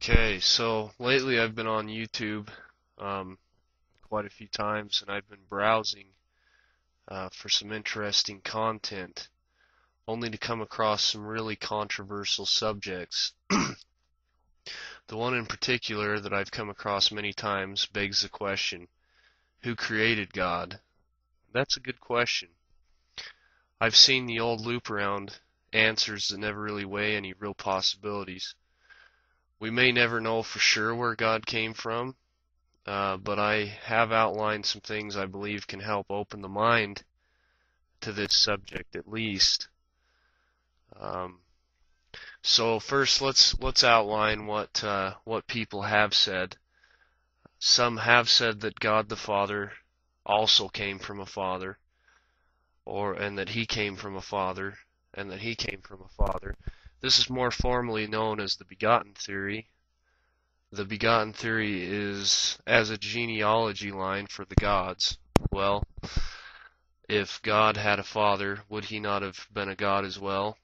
Okay, so lately I've been on YouTube um, quite a few times, and I've been browsing for some interesting content, only to come across some really controversial subjects. The one in particular that I've come across many times begs the question, who created God? That's a good question. I've seen the old loop around answers that never really weigh any real possibilities. We may never know for sure where God came from, but I have outlined some things I believe can help open the mind to this subject at least. Um, so first, let's outline what people have said. Some have said that God the Father also came from a father, and that He came from a father, and that He came from a father. This is more formally known as the begotten theory. The begotten theory is as a genealogy line for the gods. Well, if God had a father, would He not have been a god as well?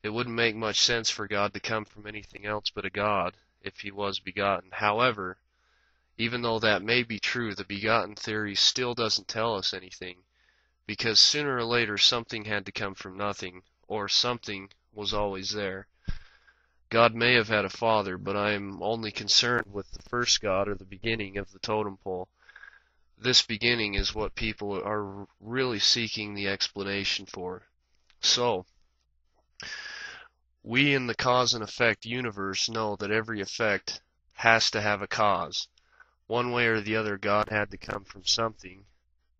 It wouldn't make much sense for God to come from anything else but a god if He was begotten. However, even though that may be true, the begotten theory still doesn't tell us anything, because sooner or later something had to come from nothing, or something was always there. God may have had a father, but I am only concerned with the first God, or the beginning of the totem pole. This beginning is what people are really seeking the explanation for. So, we in the cause and effect universe know that every effect has to have a cause. One way or the other, God had to come from something,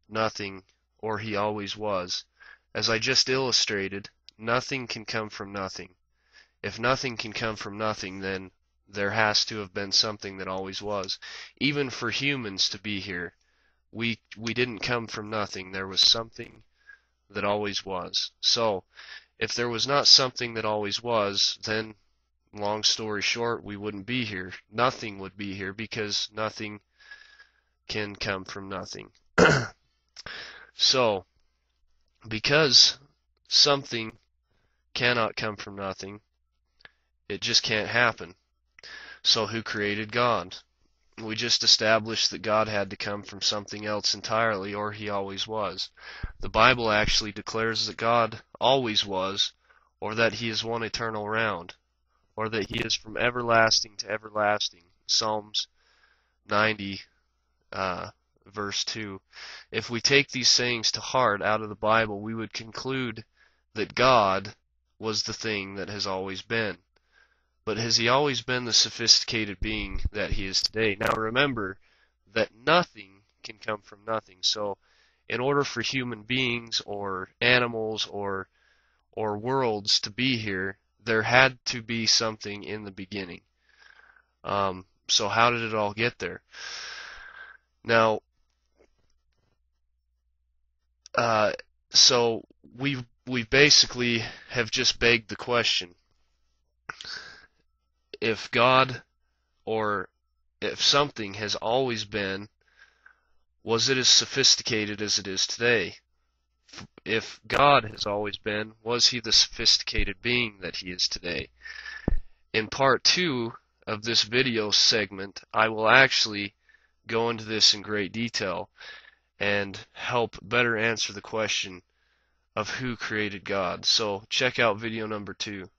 nothing, or He always was. As I just illustrated, nothing can come from nothing. If nothing can come from nothing, then there has to have been something that always was. Even for humans to be here, we didn't come from nothing. There was something that always was. So, if there was not something that always was, then, long story short, we wouldn't be here. Nothing would be here because nothing can come from nothing. So, because something cannot come from nothing, it just can't happen. So who created God? We just established that God had to come from something else entirely, or He always was. The Bible actually declares that God always was, or that He is one eternal round, or that He is from everlasting to everlasting. Psalms 90, verse 2. If we take these sayings to heart out of the Bible, we would conclude that God was the thing that has always been. But has He always been the sophisticated being that He is today? Now remember that nothing can come from nothing. So in order for human beings or animals or worlds to be here, there had to be something in the beginning. So how did it all get there? Now, so we basically have just begged the question: if God, or if something has always been, was it as sophisticated as it is today? If God has always been, was He the sophisticated being that He is today? In part 2 of this video segment, I will actually go into this in great detail and help better answer the question of who created God. So check out video number 2.